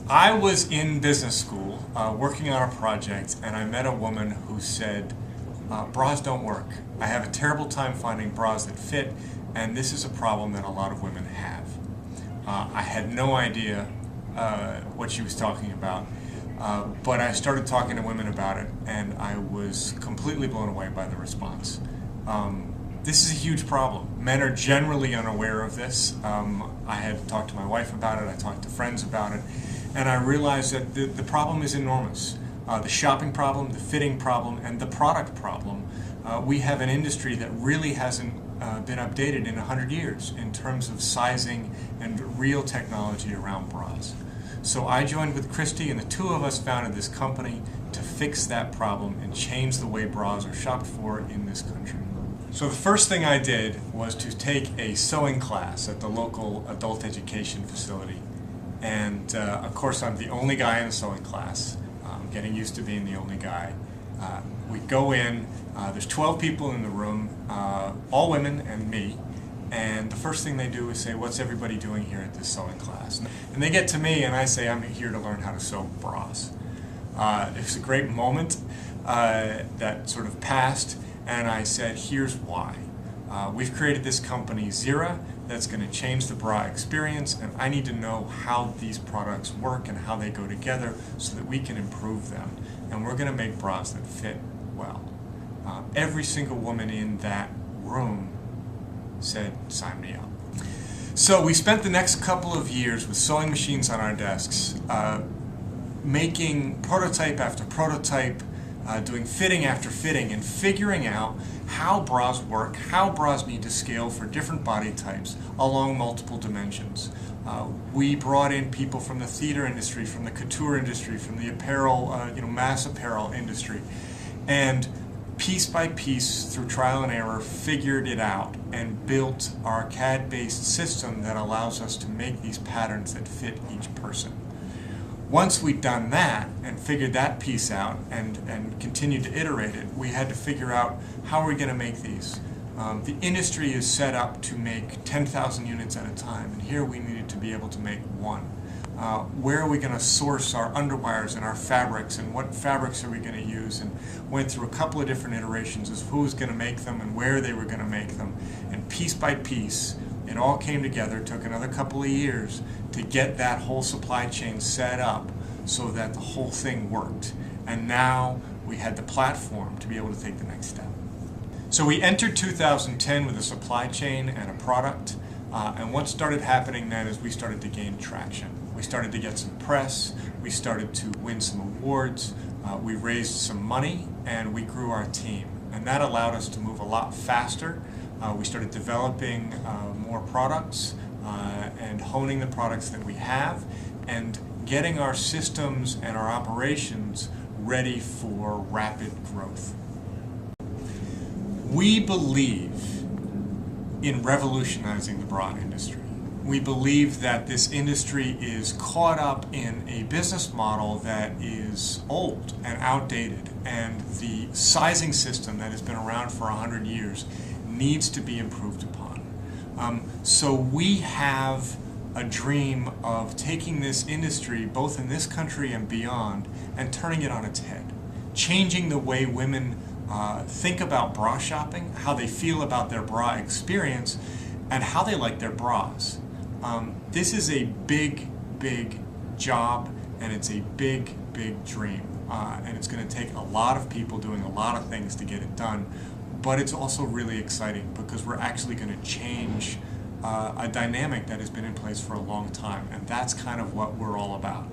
I was in business school working on a project, and I met a woman who said, bras don't work. I have a terrible time finding bras that fit, and this is a problem that a lot of women have. I had no idea what she was talking about, but I started talking to women about it, and I was completely blown away by the response. This is a huge problem. Men are generally unaware of this. I had talked to my wife about it, I talked to friends about it, and I realized that the problem is enormous. The shopping problem, the fitting problem, and the product problem. We have an industry that really hasn't been updated in 100 years in terms of sizing and real technology around bras. So I joined with Christy, and the two of us founded this company to fix that problem and change the way bras are shopped for in this country. So the first thing I did was to take a sewing class at the local adult education facility. And of course I'm the only guy in the sewing class. I'm getting used to being the only guy. We go in, there's 12 people in the room, all women and me. And the first thing they do is say, what's everybody doing here at this sewing class? And they get to me and I say, I'm here to learn how to sew bras. It was a great moment that sort of passed. And I said, here's why. We've created this company, Zyrra, that's going to change the bra experience, and I need to know how these products work and how they go together so that we can improve them. And we're going to make bras that fit well. Every single woman in that room said, sign me up. So we spent the next couple of years with sewing machines on our desks, making prototype after prototype, doing fitting after fitting, and figuring out how bras work, how bras need to scale for different body types along multiple dimensions. We brought in people from the theater industry, from the couture industry, from the apparel, mass apparel industry, and piece by piece, through trial and error, figured it out and built our CAD-based system that allows us to make these patterns that fit each person. Once we'd done that and figured that piece out and continued to iterate it, we had to figure out how are we going to make these. The industry is set up to make 10,000 units at a time, and here we needed to be able to make one. Where are we going to source our underwires and our fabrics, and what fabrics are we going to use, and went through a couple of different iterations as who was going to make them and where they were going to make them, and piece by piece it all came together. Took another couple of years to get that whole supply chain set up so that the whole thing worked. And now we had the platform to be able to take the next step. So we entered 2010 with a supply chain and a product, and what started happening then is we started to gain traction. We started to get some press, we started to win some awards, we raised some money, and we grew our team. And that allowed us to move a lot faster. We started developing more products and honing the products that we have and getting our systems and our operations ready for rapid growth. We believe in revolutionizing the bra industry. We believe that this industry is caught up in a business model that is old and outdated, and the sizing system that has been around for 100 years needs to be improved upon. So we have a dream of taking this industry, both in this country and beyond, and turning it on its head. Changing the way women think about bra shopping, how they feel about their bra experience, and how they like their bras. This is a big, big job, and it's a big, big dream. And it's going to take a lot of people doing a lot of things to get it done. But it's also really exciting because we're actually going to change a dynamic that has been in place for a long time, and that's kind of what we're all about.